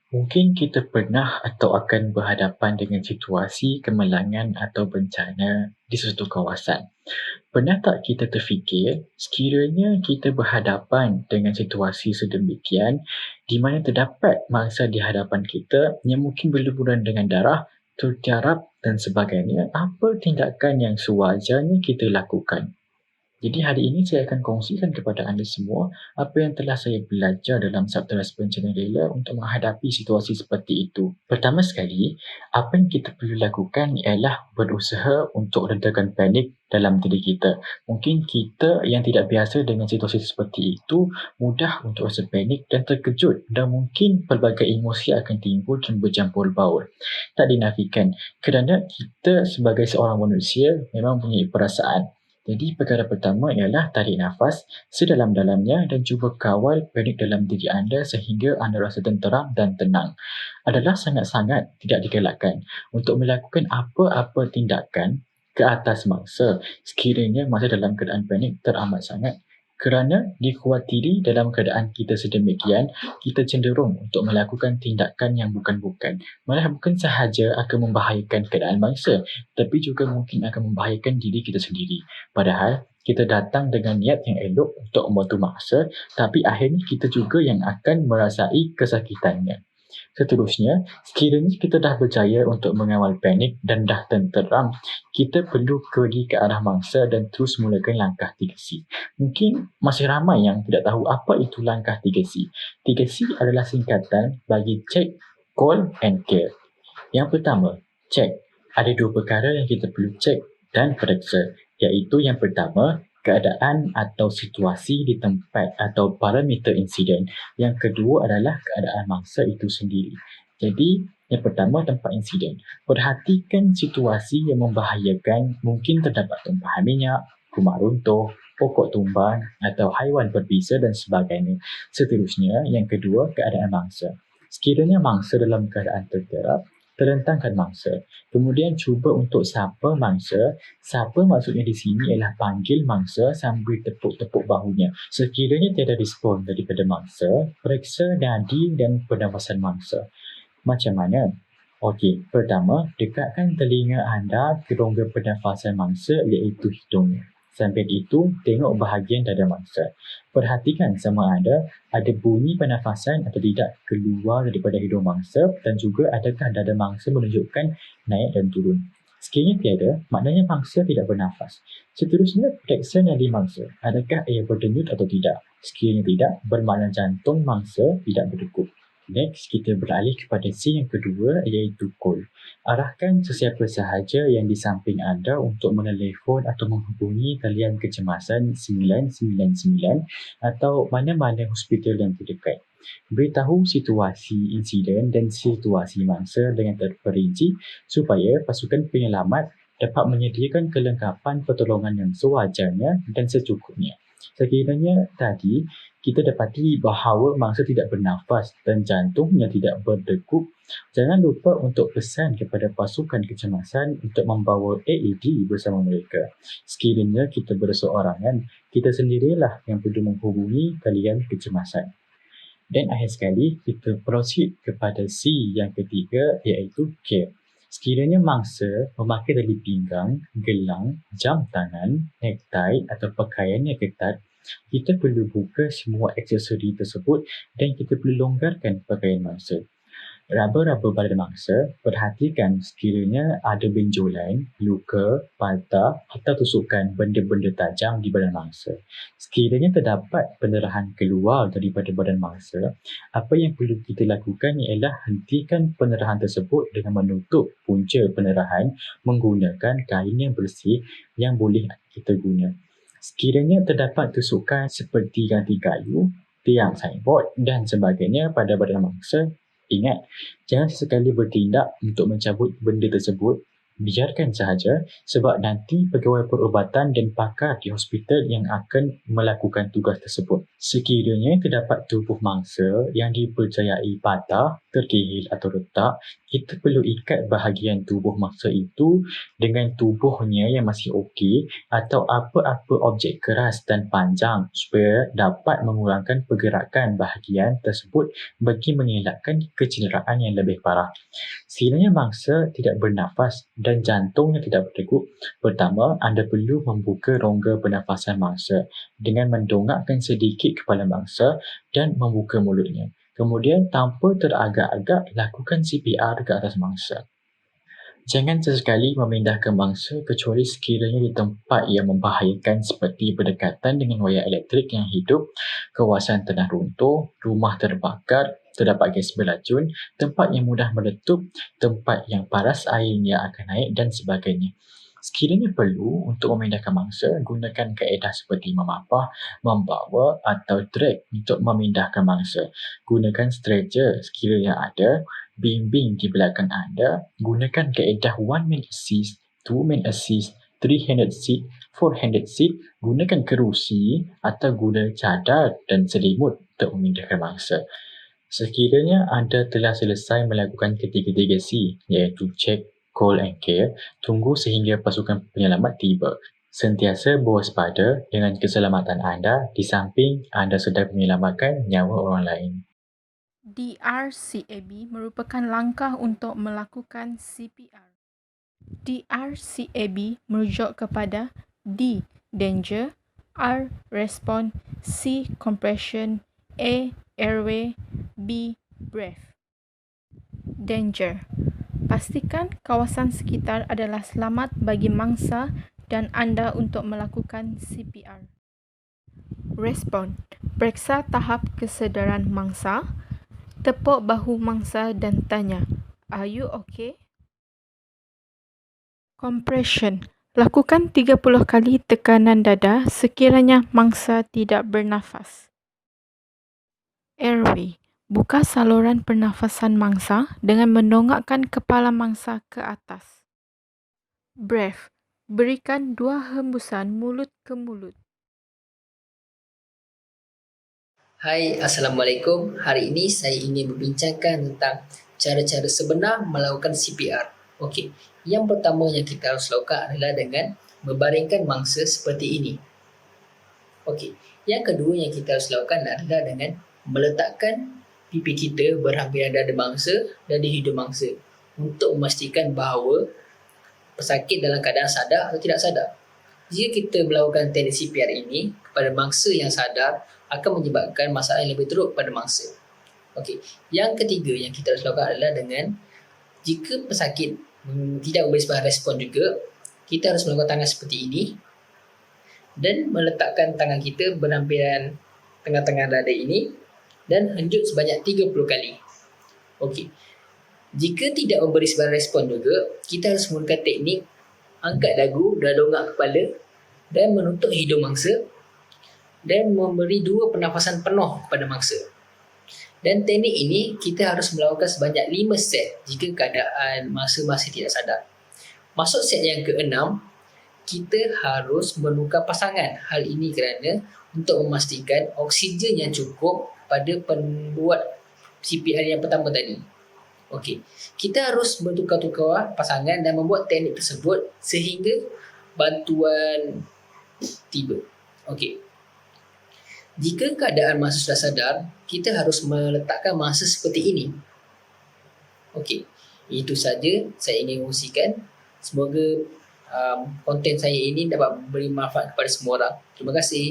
Mungkin kita pernah atau akan berhadapan dengan situasi kemalangan atau bencana di sesuatu kawasan. Pernah tak kita terfikir, sekiranya kita berhadapan dengan situasi sedemikian di mana terdapat mangsa di hadapan kita yang mungkin berlumuran dengan darah, tertiarap dan sebagainya, apa tindakan yang sewajarnya kita lakukan? Jadi hari ini saya akan kongsikan kepada anda semua apa yang telah saya belajar dalam Sabteras Bencana Rela untuk menghadapi situasi seperti itu. Pertama sekali, apa yang kita perlu lakukan ialah berusaha untuk redakan panik dalam diri kita. Mungkin kita yang tidak biasa dengan situasi seperti itu mudah untuk rasa panik dan terkejut dan mungkin pelbagai emosi akan timbul dan bercampur baur. Tak dinafikan kerana kita sebagai seorang manusia memang punya perasaan. Jadi perkara pertama ialah tarik nafas sedalam-dalamnya dan cuba kawal panik dalam diri anda sehingga anda rasa tenteram dan tenang. Adalah sangat-sangat tidak digalakkan untuk melakukan apa-apa tindakan ke atas mangsa sekiranya masa dalam keadaan panik teramat sangat. Kerana dikhawatiri dalam keadaan kita sedemikian, kita cenderung untuk melakukan tindakan yang bukan-bukan. Malah bukan sahaja akan membahayakan keadaan mangsa, tapi juga mungkin akan membahayakan diri kita sendiri. Padahal kita datang dengan niat yang elok untuk membantu mangsa, tapi akhirnya kita juga yang akan merasai kesakitannya. Seterusnya, sekiranya kita dah berjaya untuk mengawal panik dan dah tenteram, kita perlu pergi ke arah mangsa dan terus mulakan langkah 3C. Mungkin masih ramai yang tidak tahu apa itu langkah 3C. 3C adalah singkatan bagi check, call and care. Yang pertama, check. Ada dua perkara yang kita perlu cek dan periksa, iaitu yang pertama, keadaan atau situasi di tempat atau parameter insiden. Yang kedua adalah keadaan mangsa itu sendiri. Jadi, yang pertama tempat insiden. Perhatikan situasi yang membahayakan, mungkin terdapat tumpahan minyak, rumah runtuh, pokok tumbang atau haiwan berbisa dan sebagainya. Seterusnya, yang kedua, keadaan mangsa. Sekiranya mangsa dalam keadaan terterap, terentangkan mangsa. Kemudian cuba untuk sapa mangsa. Sapa maksudnya di sini ialah panggil mangsa sambil tepuk-tepuk bahunya. Sekiranya tiada respon daripada mangsa, periksa nadi dan pernafasan mangsa. Macam mana? Okey, pertama, dekatkan telinga anda ke rongga pernafasan mangsa iaitu hidung. Sambil itu, tengok bahagian dada mangsa. Perhatikan sama ada bunyi pernafasan atau tidak keluar daripada hidung mangsa dan juga adakah dada mangsa menunjukkan naik dan turun. Sekiranya tiada, maknanya mangsa tidak bernafas. Seterusnya, periksa nadi mangsa. Adakah ia berdenyut atau tidak? Sekiranya tidak, bermakna jantung mangsa tidak berdegup. Next, kita beralih kepada C yang kedua iaitu call. Arahkan sesiapa sahaja yang di samping anda untuk menelefon atau menghubungi talian kecemasan 999 atau mana-mana hospital yang terdekat. Beritahu situasi insiden dan situasi mangsa dengan terperinci supaya pasukan penyelamat dapat menyediakan kelengkapan pertolongan yang sewajarnya dan secukupnya. Sekiranya tadi kita dapati bahawa mangsa tidak bernafas dan jantungnya tidak berdegup, jangan lupa untuk pesan kepada pasukan kecemasan untuk membawa AED bersama mereka. Sekiranya kita berseorangan, kita sendirilah yang perlu menghubungi talian kecemasan. Dan akhir sekali, kita proceed kepada C yang ketiga iaitu care. Sekiranya mangsa memakai tali pinggang, gelang, jam tangan, necktie atau pakaian yang ketat, kita perlu buka semua aksesori tersebut dan kita perlu longgarkan pakaian mangsa. Raba-raba badan mangsa, perhatikan sekiranya ada benjolan, luka, patah atau tusukan benda-benda tajam di badan mangsa. Sekiranya terdapat pendarahan keluar daripada badan mangsa, apa yang perlu kita lakukan ialah hentikan pendarahan tersebut dengan menutup punca pendarahan menggunakan kain yang bersih yang boleh kita guna. Sekiranya terdapat tusukan seperti ganti kayu, tiang signboard dan sebagainya pada badan mangsa, ingat, jangan sesekali bertindak untuk mencabut benda tersebut. Biarkan sahaja sebab nanti pegawai perubatan dan pakar di hospital yang akan melakukan tugas tersebut. Sekiranya terdapat tubuh mangsa yang dipercayai patah, terkehil atau retak, kita perlu ikat bahagian tubuh mangsa itu dengan tubuhnya yang masih okey atau apa-apa objek keras dan panjang supaya dapat mengurangkan pergerakan bahagian tersebut bagi mengelakkan kecederaan yang lebih parah. Sekiranya mangsa tidak bernafas dan jantungnya tidak berdegup, pertama anda perlu membuka rongga pernafasan mangsa dengan mendongakkan sedikit kepala mangsa dan membuka mulutnya. Kemudian tanpa teragak-agak lakukan CPR ke atas mangsa. Jangan sesekali memindahkan mangsa kecuali sekiranya di tempat yang membahayakan seperti berdekatan dengan wayar elektrik yang hidup, kawasan tanah runtuh, rumah terbakar, terdapat gas beracun, tempat yang mudah meletup, tempat yang paras airnya akan naik dan sebagainya. Sekiranya perlu untuk memindahkan mangsa, gunakan kaedah seperti memapah, membawa atau drag untuk memindahkan mangsa. Gunakan stretcher sekiranya ada, bimbing di belakang anda, gunakan kaedah one-man assist, two-man assist, three-handed seat, four-handed seat, gunakan kerusi atau guna cadar dan selimut untuk memindahkan mangsa. Sekiranya anda telah selesai melakukan ketiga-tiga C, iaitu check, call and care, tunggu sehingga pasukan penyelamat tiba. Sentiasa berwaspada dengan keselamatan anda di samping anda sedang menyelamatkan nyawa orang lain. DRCAB merupakan langkah untuk melakukan CPR. DRCAB merujuk kepada D. Danger, R. Respond, C. Compression, A. Airway, B. Breath. Danger. Pastikan kawasan sekitar adalah selamat bagi mangsa dan anda untuk melakukan CPR. Respond. Periksa tahap kesedaran mangsa. Tepuk bahu mangsa dan tanya, "Are you okay?" Compression. Lakukan 30 kali tekanan dada sekiranya mangsa tidak bernafas. Airway. Buka saluran pernafasan mangsa dengan mendongakkan kepala mangsa ke atas. Breath. Berikan 2 hembusan mulut ke mulut. Hai, Assalamualaikum. Hari ini saya ingin membincangkan tentang cara-cara sebenar melakukan CPR. Okey, yang pertama yang kita harus lakukan adalah dengan membaringkan mangsa seperti ini. Okey, yang kedua yang kita harus lakukan adalah dengan meletakkan pipi kita berhampiran dada mangsa dan di hidung mangsa untuk memastikan bahawa pesakit dalam keadaan sadar atau tidak sadar. Jika kita melakukan teknik CPR ini kepada mangsa yang sadar, akan menyebabkan masalah yang lebih teruk pada mangsa. Okey, yang ketiga yang kita harus lakukan adalah dengan jika pesakit tidak memberi sebarang respon juga, kita harus melakukan tangan seperti ini dan meletakkan tangan kita berhampiran tengah-tengah dada ini dan henjut sebanyak 30 kali. Okey, jika tidak memberi sebarang respon juga, kita harus menggunakan teknik angkat dagu dan dongak kepala dan menutup hidung mangsa dan memberi 2 pernafasan penuh kepada mangsa. Dan teknik ini kita harus melakukan sebanyak 5 set jika keadaan mangsa masih tidak sadar. Masuk set yang ke-6, kita harus menukar pasangan. Hal ini kerana untuk memastikan oksigen yang cukup pada pembuat CPR yang pertama tadi. Okey, kita harus bertukar-tukar pasangan dan membuat teknik tersebut sehingga bantuan tiba. Okey, jika keadaan mangsa sudah sadar, kita harus meletakkan mangsa seperti ini. Okey, itu saja saya ingin kongsikan. Semoga konten saya ini dapat beri manfaat kepada semua orang. Terima kasih.